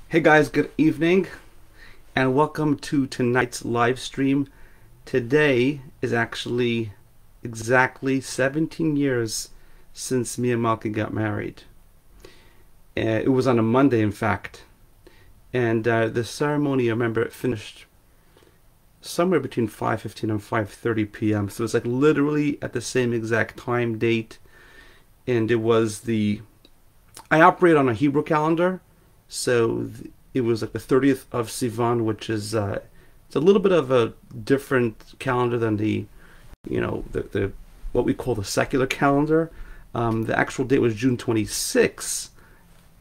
Hey guys, good evening and welcome to tonight's live stream. Today is actually exactly 17 years since me and Malky got married. It was on a Monday, in fact. And the ceremony, I remember it finished somewhere between 5:15 and 5:30 p.m. So it's like literally at the same exact time, date. And it was I operate on a Hebrew calendar. So it was like the 30th of Sivan, which is it's a little bit of a different calendar than the what we call the secular calendar. The actual date was June 26th,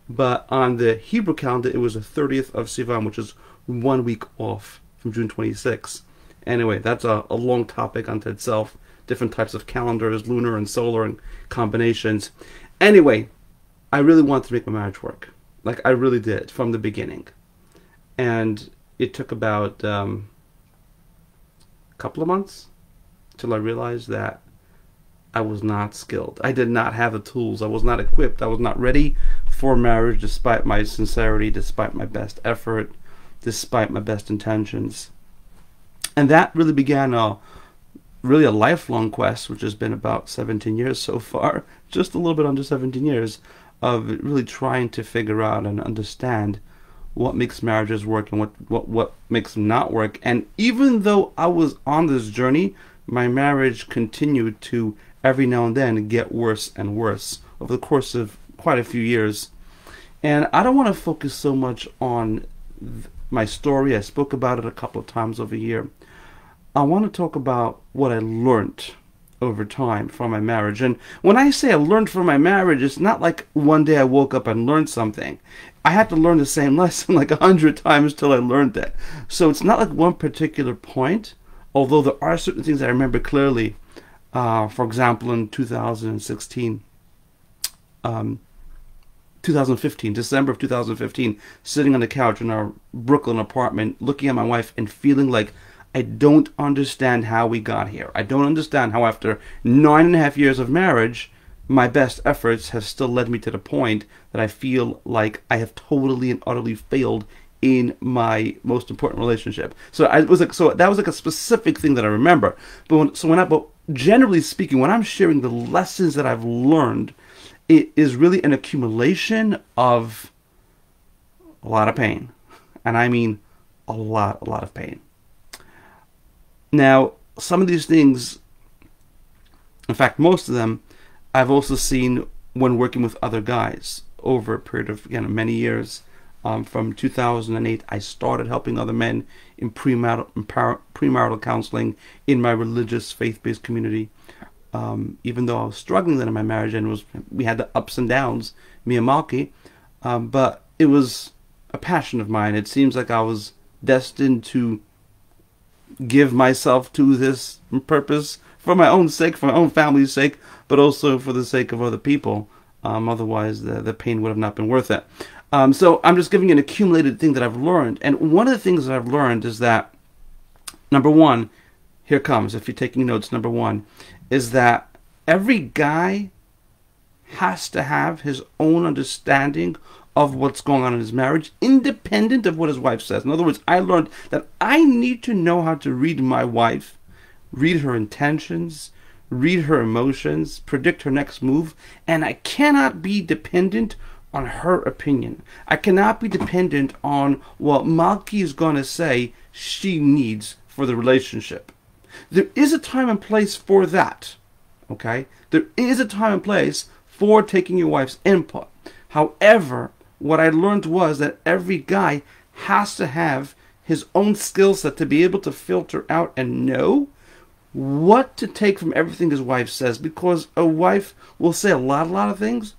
but on the Hebrew calendar it was the 30th of Sivan, which is 1 week off from June 26th. Anyway, that's a long topic unto itself. Different types of calendars, lunar and solar, and combinations. Anyway, I really wanted to make my marriage work. Like, I really did, from the beginning. And it took about a couple of months till I realized that I was not skilled. I did not have the tools. I was not equipped. I was not ready for marriage, despite my sincerity, despite my best effort, despite my best intentions. And that really began a lifelong quest, which has been about 17 years so far, just a little bit under 17 years, of really trying to figure out and understand what makes marriages work and what makes them not work. And even though I was on this journey, my marriage continued to every now and then get worse and worse over the course of quite a few years. And I don't want to focus so much on my story. I spoke about it a couple of times over here. I want to talk about what I learned over time from my marriage. And when I say I learned from my marriage, it's not like one day I woke up and learned something. I had to learn the same lesson like 100 times till I learned it. So it's not like one particular point, although there are certain things I remember clearly. For example, in 2015, December of 2015, sitting on the couch in our Brooklyn apartment, looking at my wife and feeling like I don't understand how we got here. I don't understand how after 9.5 years of marriage, my best efforts have still led me to the point that I feel like I have totally and utterly failed in my most important relationship. So that was like a specific thing that I remember. But generally speaking, when I'm sharing the lessons that I've learned, it is really an accumulation of a lot of pain, and I mean a lot of pain. Now, some of these things, in fact, most of them, I've also seen when working with other guys over a period of, many years. From 2008, I started helping other men in premarital counseling in my religious, faith-based community. Even though I was struggling then in my marriage, and we had the ups and downs, me and Malky, but it was a passion of mine. It seems like I was destined to give myself to this purpose for my own sake, for my own family's sake, but also for the sake of other people. Otherwise, the pain would have not been worth it. So I'm just giving you an accumulated thing that I've learned. And one of the things that I've learned is that, number one, here comes, if you're taking notes, number one, is that every guy has to have his own understanding of what's going on in his marriage, independent of what his wife says. In other words, I learned that I need to know how to read my wife, read her intentions, read her emotions, predict her next move, and I cannot be dependent on her opinion. I cannot be dependent on what Malky is going to say she needs for the relationship. There is a time and place for that, okay? There is a time and place for taking your wife's input. However, what I learned was that every guy has to have his own skill set to be able to filter out and know what to take from everything his wife says, because a wife will say a lot of things,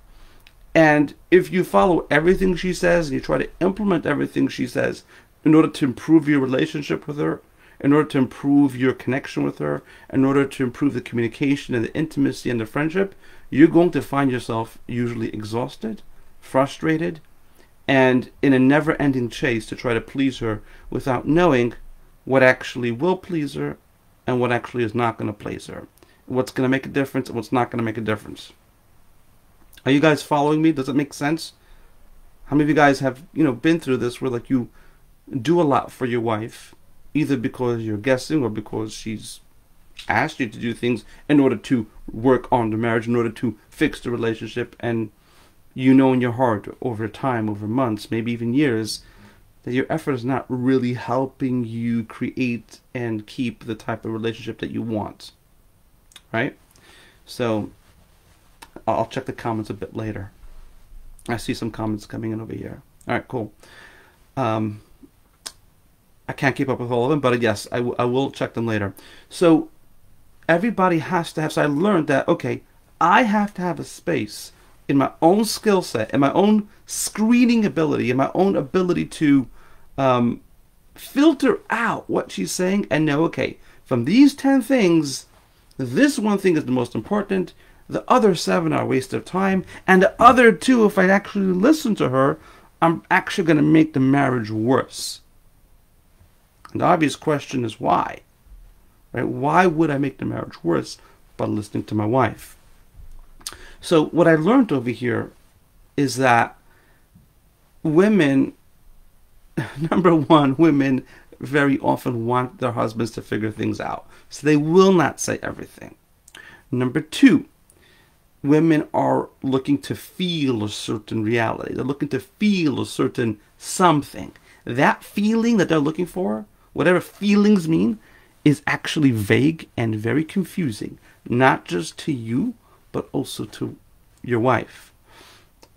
and if you follow everything she says and you try to implement everything she says in order to improve your relationship with her, in order to improve your connection with her, in order to improve the communication and the intimacy and the friendship, you're going to find yourself usually exhausted, frustrated, and in a never-ending chase to try to please her without knowing what actually will please her and what actually is not going to please her, what's going to make a difference and what's not going to make a difference. Are you guys following me? Does it make sense? How many of you guys have, been through this where like you do a lot for your wife, either because you're guessing or because she's asked you to do things in order to work on the marriage, in order to fix the relationship, and you know in your heart over time, over months, maybe even years, that your effort is not really helping you create and keep the type of relationship that you want, right? So I'll check the comments a bit later. I see some comments coming in over here. All right, cool. I can't keep up with all of them, but yes, I will check them later. So everybody has to have, so I learned that, okay, I have to have a space in my own skill set, in my own screening ability, in my own ability to filter out what she's saying and know, okay, from these 10 things, this one thing is the most important, the other 7 are a waste of time, and the other 2, if I actually listen to her, I'm actually going to make the marriage worse. And the obvious question is why? Right? Why would I make the marriage worse by listening to my wife? So what I learned over here is that women, number one, women very often want their husbands to figure things out. So they will not say everything. Number 2, women are looking to feel a certain reality. They're looking to feel a certain something. That feeling that they're looking for, whatever feelings mean, is actually vague and very confusing, not just to you, but also to your wife.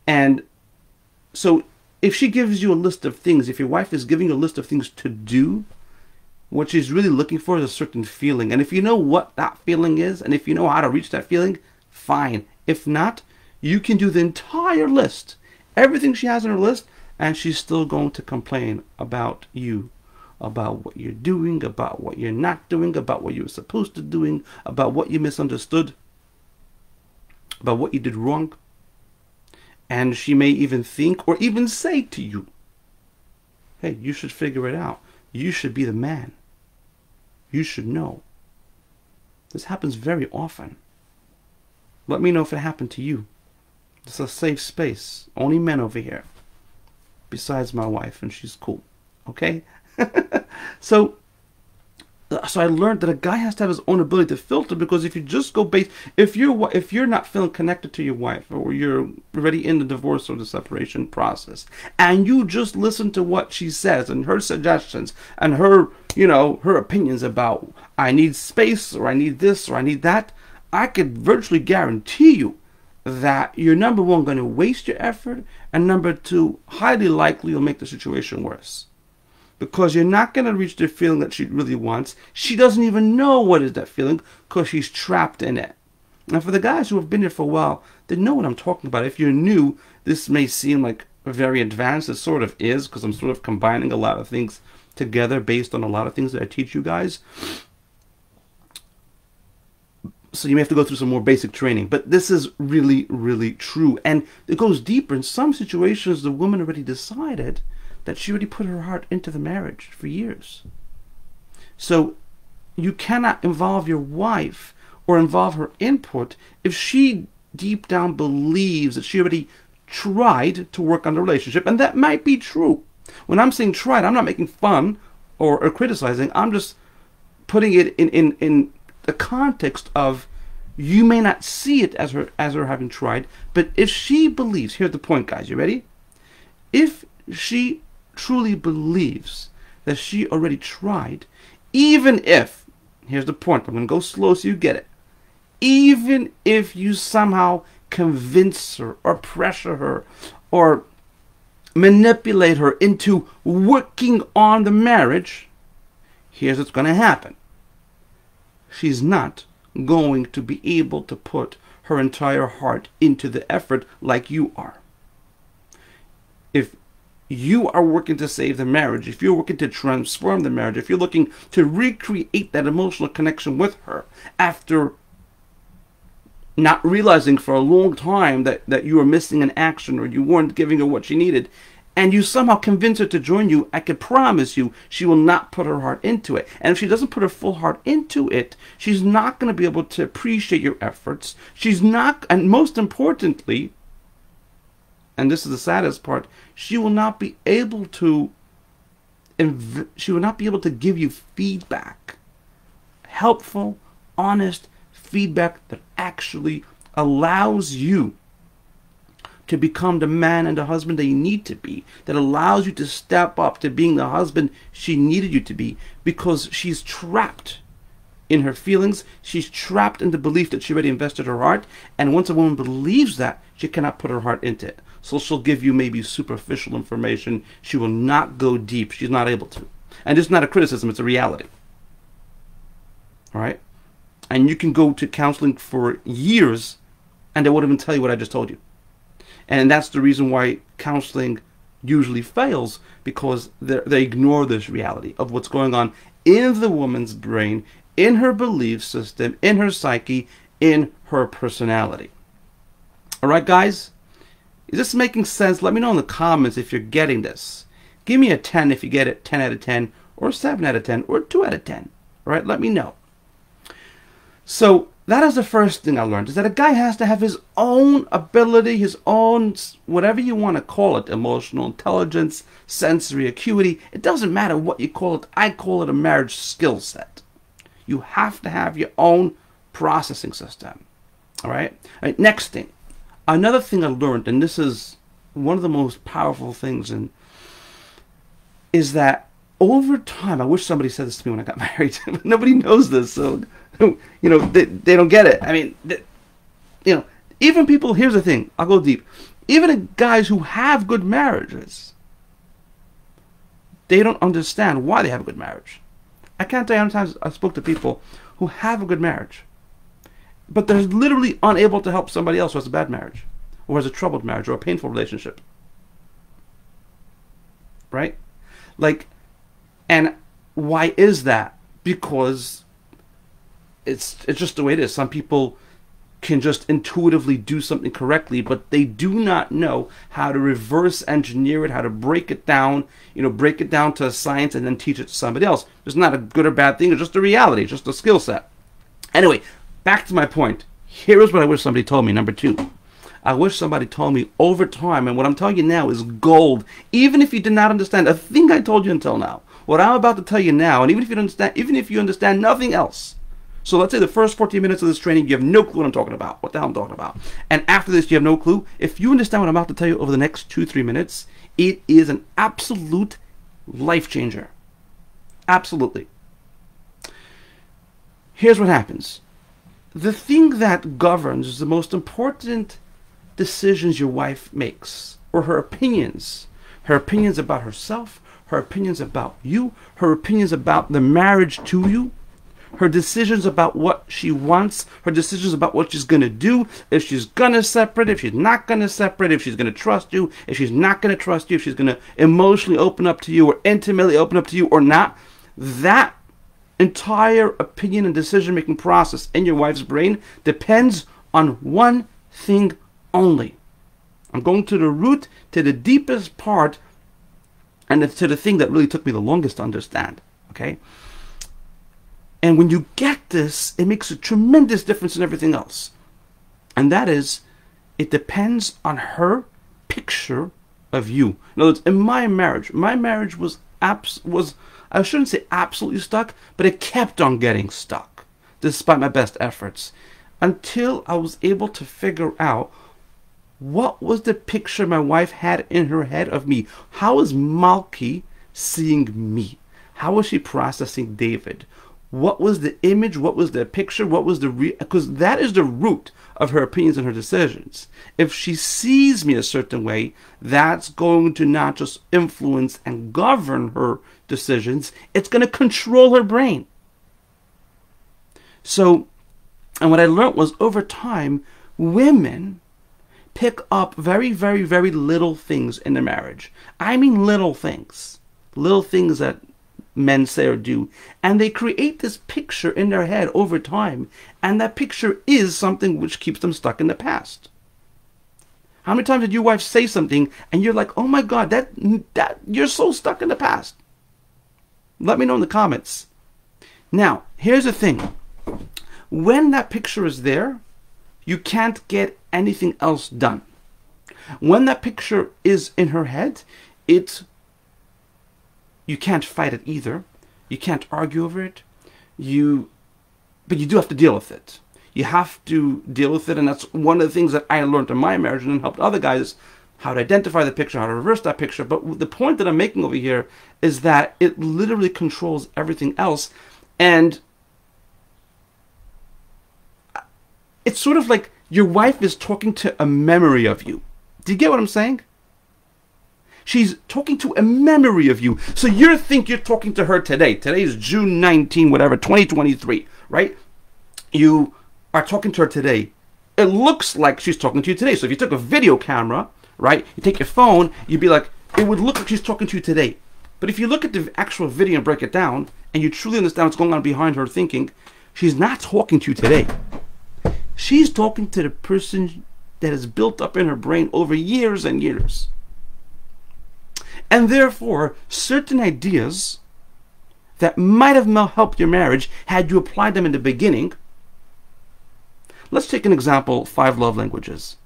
And so if she gives you a list of things, if your wife is giving you a list of things to do, what she's really looking for is a certain feeling. And if you know what that feeling is, and if you know how to reach that feeling, fine. If not, you can do the entire list, everything she has on her list, and she's still going to complain about you, about what you're doing, about what you're not doing, about what you were supposed to doing, about what you misunderstood, about what you did wrong. And she may even think or even say to you, hey, you should figure it out. You should be the man. You should know. This happens very often. Let me know if it happened to you. It's a safe space. Only men over here. Besides my wife, and she's cool. Okay? So I learned that a guy has to have his own ability to filter, because if you just go based, if you're not feeling connected to your wife, or you're already in the divorce or the separation process, and you just listen to what she says and her suggestions and her, her opinions about, I need space, or I need this, or I need that, I could virtually guarantee you that you're, number one, going to waste your effort, and number 2, highly likely you'll make the situation worse. Because you're not going to reach the feeling that she really wants. She doesn't even know what is that feeling, because she's trapped in it. And for the guys who have been here for a while, they know what I'm talking about. If you're new, this may seem like very advanced. It sort of is, because I'm sort of combining a lot of things together based on a lot of things that I teach you guys. So you may have to go through some more basic training. But this is really, really true. And it goes deeper. In some situations, the woman already decided that she already put her heart into the marriage for years. So you cannot involve your wife or involve her input if she deep down believes that she already tried to work on the relationship. And that might be true. When I'm saying tried, I'm not making fun or criticizing. I'm just putting it in the context of, you may not see it as her having tried, but if she believes, here's the point, guys, you ready? If she truly believes that she already tried, even if, here's the point, I'm going to go slow so you get it, even if you somehow convince her or pressure her or manipulate her into working on the marriage, here's what's going to happen. She's not going to be able to put her entire heart into the effort like you are. If you are working to save the marriage, if you're working to transform the marriage, if you're looking to recreate that emotional connection with her after not realizing for a long time that you were missing an action or you weren't giving her what she needed, and you somehow convince her to join you, I can promise you she will not put her heart into it. And if she doesn't put her full heart into it, she's not going to be able to appreciate your efforts. She's not, and most importantly, and this is the saddest part, she will not be able to give you feedback, helpful, honest feedback that actually allows you to become the man and the husband that you need to be, that allows you to step up to being the husband she needed you to be, because she's trapped in her feelings. She's trapped in the belief that she already invested her heart, and once a woman believes that, she cannot put her heart into it. So she'll give you maybe superficial information. She will not go deep. She's not able to. And it's not a criticism, it's a reality. All right? And you can go to counseling for years and they won't even tell you what I just told you. And that's the reason why counseling usually fails, because they ignore this reality of what's going on in the woman's brain, in her belief system, in her psyche, in her personality. All right, guys? Is this making sense? Let me know in the comments if you're getting this. Give me a 10 if you get it, 10 out of 10, or 7 out of 10, or 2 out of 10. All right, let me know. So that is the first thing I learned, is that a guy has to have his own ability, his own, whatever you want to call it, emotional intelligence, sensory acuity. It doesn't matter what you call it. I call it a marriage skill set. You have to have your own processing system. All right? Next thing. Another thing I learned, and this is one of the most powerful things, is that over time, I wish somebody said this to me when I got married, but nobody knows this, so they don't get it. I mean, even people, here's the thing, I'll go deep. Even guys who have good marriages, they don't understand why they have a good marriage. I can't tell you how many times I spoke to people who have a good marriage, but they're literally unable to help somebody else who has a bad marriage, or has a troubled marriage, or a painful relationship. Right? And why is that? Because it's just the way it is. Some people can just intuitively do something correctly, but they do not know how to reverse engineer it, how to break it down, break it down to a science and then teach it to somebody else. It's not a good or bad thing, it's just a reality, it's just a skill set. Anyway, back to my point. Here is what I wish somebody told me, number 2. I wish somebody told me over time, and what I'm telling you now is gold. Even if you did not understand a thing I told you until now, what I'm about to tell you now, and even if you understand nothing else. So let's say the first 14 minutes of this training, you have no clue what I'm talking about, what the hell I'm talking about. And after this, you have no clue. If you understand what I'm about to tell you over the next 2-3 minutes, it is an absolute life changer. Absolutely. Here's what happens. The thing that governs the most important decisions your wife makes, or her opinions about herself, her opinions about you, her opinions about the marriage to you, her decisions about what she wants, her decisions about what she's going to do, if she's going to separate, if she's not going to separate, if she's going to trust you, if she's not going to trust you, if she's going to emotionally open up to you or intimately open up to you or not. That entire opinion and decision-making process in your wife's brain depends on one thing only. I'm going to the root, to the deepest part, and to the thing that really took me the longest to understand. Okay? And when you get this, it makes a tremendous difference in everything else. And that is, it depends on her picture of you. In other words, in my marriage was I shouldn't say absolutely stuck, but it kept on getting stuck, despite my best efforts, until I was able to figure out what was the picture my wife had in her head of me. How is Malki seeing me? How was she processing David? What was the image? What was the picture? What was because that is the root of her opinions and her decisions. If she sees me a certain way, that's going to not just influence and govern her decisions, it's going to control her brain. So, and what I learned was, over time, women pick up very, very, very little things in the marriage. I mean little things that men say or do, and they create this picture in their head over time, and that picture is something which keeps them stuck in the past. How many times did your wife say something and you're like, oh my God, that you're so stuck in the past? Let me know in the comments. Now, here's the thing. When that picture is there, you can't get anything else done. When that picture is in her head, you can't fight it either. You can't argue over it. But you do have to deal with it. You have to deal with it, and that's one of the things that I learned in my marriage and helped other guys, how to identify the picture, how to reverse that picture. But the point that I'm making over here is that it literally controls everything else. And it's sort of like your wife is talking to a memory of you. Do you get what I'm saying? She's talking to a memory of you. So you think you're talking to her today. Today is June 19, whatever, 2023, right? You are talking to her today. It looks like she's talking to you today. So if you took a video camera, right, you take your phone, you'd be like, it would look like she's talking to you today. But if you look at the actual video and break it down, and you truly understand what's going on behind her thinking, she's not talking to you today. She's talking to the person that is built up in her brain over years and years. And therefore, certain ideas that might have helped your marriage had you applied them in the beginning. Let's take an example, 5 love languages.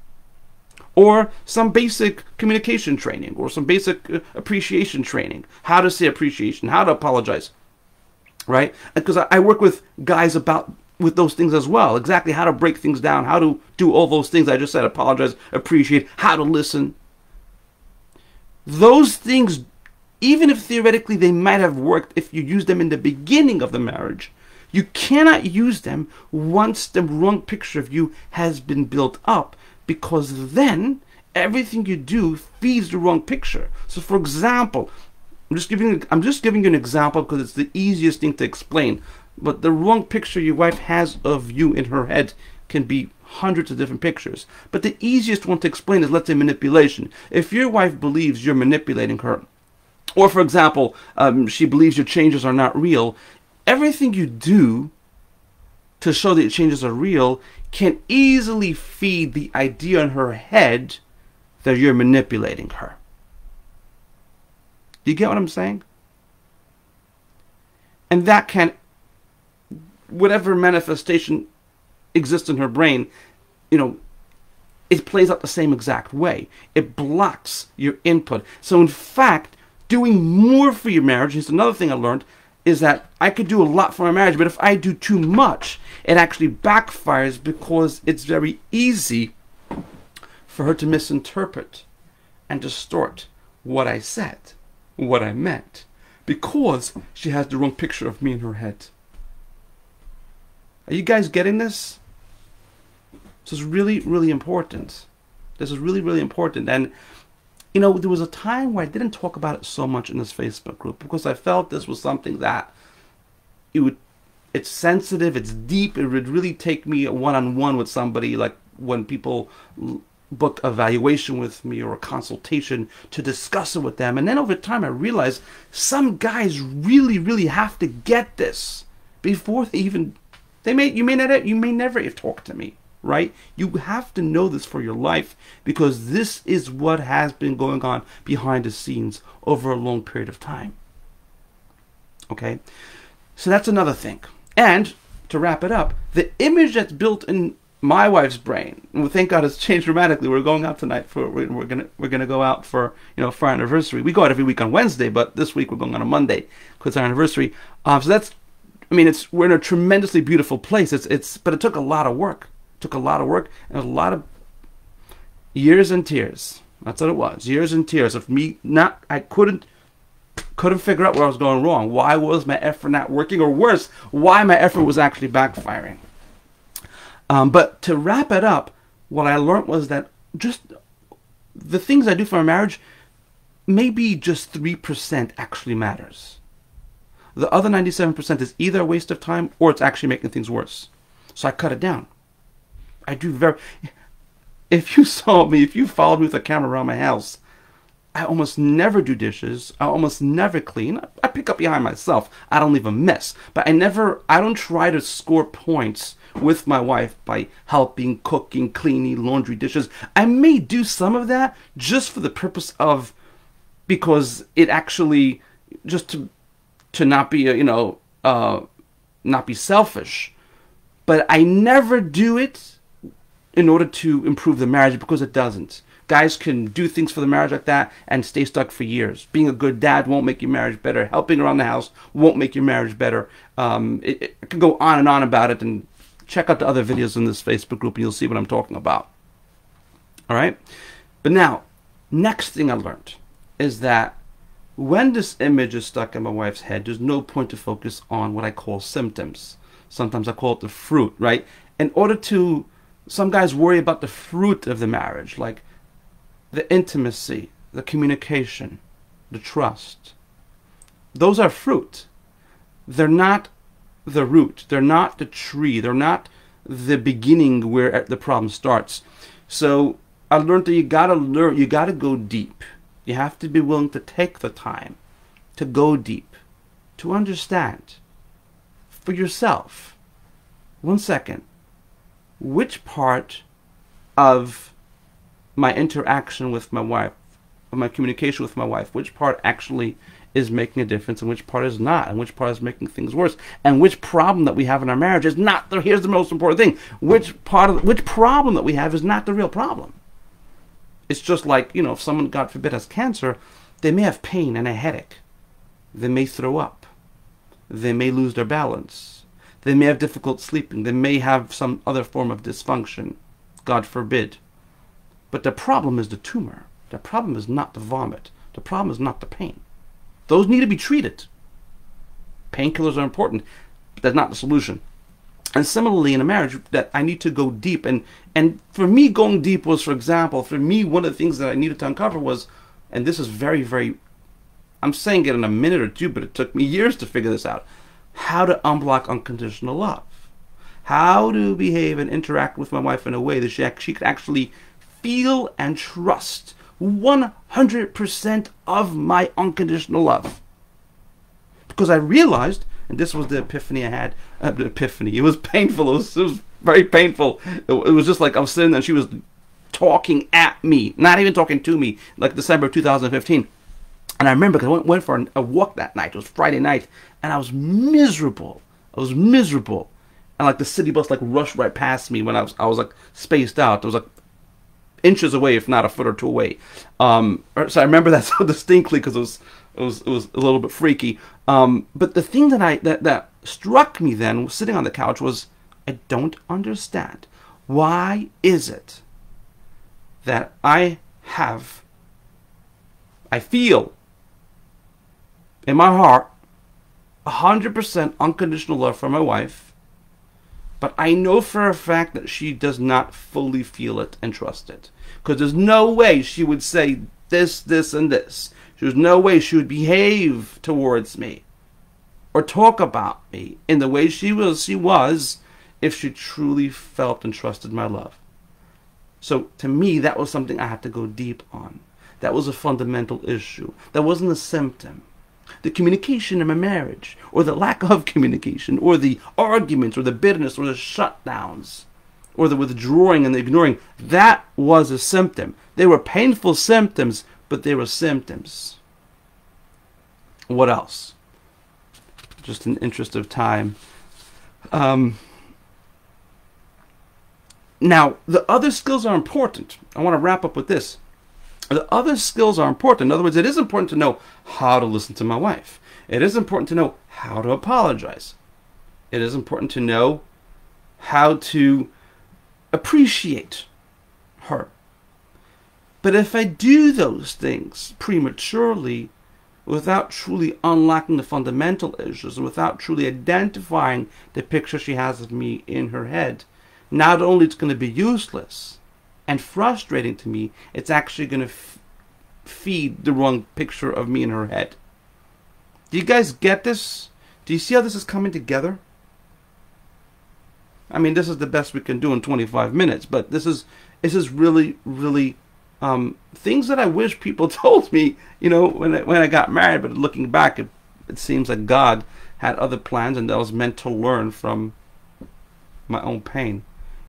Or some basic communication training, or some basic appreciation training. How to say appreciation, how to apologize, right? Because I work with guys with those things as well. Exactly how to break things down, how to do all those things I just said, apologize, appreciate, how to listen. Those things, even if theoretically they might have worked if you used them in the beginning of the marriage, you cannot use them once the wrong picture of you has been built up, because then everything you do feeds the wrong picture. So for example, I'm just giving you an example because it's the easiest thing to explain. But the wrong picture your wife has of you in her head can be hundreds of different pictures. But the easiest one to explain is, let's say, manipulation. If your wife believes you're manipulating her, or for example, she believes your changes are not real, everything you do to show that your changes are real can easily feed the idea in her head that you're manipulating her. Do you get what I'm saying? And that can, whatever manifestation exists in her brain, it plays out the same exact way. It blocks your input. So in fact, doing more for your marriage is another thing I learned, is that I could do a lot for my marriage, but if I do too much, it actually backfires, because it's very easy for her to misinterpret and distort what I said, what I meant, because she has the wrong picture of me in her head. Are you guys getting this? This is really, really important. This is really, really important. And, there was a time where I didn't talk about it so much in this Facebook group, because I felt this was something that it's sensitive, it's deep. It would really take me a one-on-one with somebody, like when people book a valuation with me or a consultation, to discuss it with them. And then over time I realized some guys really, really have to get this before you may never have talked to me, right? You have to know this for your life, because this is what has been going on behind the scenes over a long period of time. Okay? So that's another thing. And to wrap it up, the image that's built in my wife's brain, and thank God it's changed dramatically. We're going out tonight we're gonna go out for our anniversary. We go out every week on Wednesday, but this week we're going on a Monday because it's our anniversary. So that's, we're in a tremendously beautiful place. But it took a lot of work. Took a lot of work and a lot of years and tears. That's what it was. Years and tears of me I couldn't figure out where I was going wrong. Why was my effort not working? Or worse, why my effort was actually backfiring. But to wrap it up, what I learned was that just the things I do for my marriage, maybe just 3% actually matters. The other 97% is either a waste of time or it's actually making things worse. So I cut it down. If you followed me with a camera around my house, I almost never do dishes. I almost never clean. I pick up behind myself. I don't leave a mess. But I don't try to score points with my wife by helping, cooking, cleaning, laundry, dishes. I may do some of that just for the purpose of, because it actually, just to not be, not be selfish. But I never do it in order to improve the marriage, because it doesn't. Guys can do things for the marriage like that and stay stuck for years. Being a good dad won't make your marriage better. Helping around the house won't make your marriage better. It can go on and on about it, and check out the other videos in this Facebook group and you'll see what I'm talking about. All right? But now, next thing I learned is that when this image is stuck in my wife's head, there's no point to focus on what I call symptoms. Sometimes I call it the fruit, right? In order to, some guys worry about the fruit of the marriage, like the intimacy, the communication, the trust. Those are fruit. They're not the root. They're not the tree. They're not the beginning where the problem starts. So I learned that you gotta go deep. You have to be willing to take the time to go deep, to understand for yourself. 1 second. Which part of my interaction with my wife, of my communication with my wife, which part actually is making a difference and which part is not, and which part is making things worse, and which problem that we have in our marriage is not the, here's the most important thing, which problem that we have is not the real problem. It's just like, you know, if someone, God forbid, has cancer, they may have pain and a headache. They may throw up. They may lose their balance. They may have difficult sleeping. They may have some other form of dysfunction, God forbid. But the problem is the tumor. The problem is not the vomit. The problem is not the pain. Those need to be treated. Painkillers are important, but that's not the solution. And similarly in a marriage, that I need to go deep. And for me, going deep was, for example, for me, one of the things that I needed to uncover was, and this is very, very, I'm saying it in a minute or two, but it took me years to figure this out, how to unblock unconditional love. How to behave and interact with my wife in a way that she could actually feel and trust 100% of my unconditional love. Because I realized, and this was the epiphany I had, the epiphany, it was painful, it was very painful. It was just like I was sitting there and she was talking at me, not even talking to me, like December of 2015. And I remember, because I went for a walk that night, it was Friday night, and I was miserable. And like the city bus like rushed right past me when I was like spaced out. I was like inches away, if not a foot or two away. So I remember that so distinctly because it was a little bit freaky. But the thing that struck me then, sitting on the couch, was I don't understand. Why is it that I feel in my heart 100% unconditional love for my wife, but I know for a fact that she does not fully feel it and trust it? Because there's no way she would say this, this, and this. There's no way she would behave towards me or talk about me in the way she was if she truly felt and trusted my love. So to me, that was something I had to go deep on. That was a fundamental issue. That wasn't a symptom. The communication in my marriage, or the lack of communication, or the arguments, or the bitterness, or the shutdowns, or the withdrawing and the ignoring, that was a symptom. They were painful symptoms, but they were symptoms. What else? Just in the interest of time. Now, the other skills are important. I want to wrap up with this. The other skills are important. In other words, it is important to know how to listen to my wife. It is important to know how to apologize. It is important to know how to appreciate her. But if I do those things prematurely, without truly unlocking the fundamental issues, and without truly identifying the picture she has of me in her head, not only it's going to be useless and frustrating to me, it's actually going to feed the wrong picture of me in her head. Do you guys get this? Do you see how this is coming together? I mean, this is the best we can do in 25 minutes, but this is really, really things that I wish people told me, you know, when I got married. But looking back, it seems like God had other plans, and that I was meant to learn from my own pain.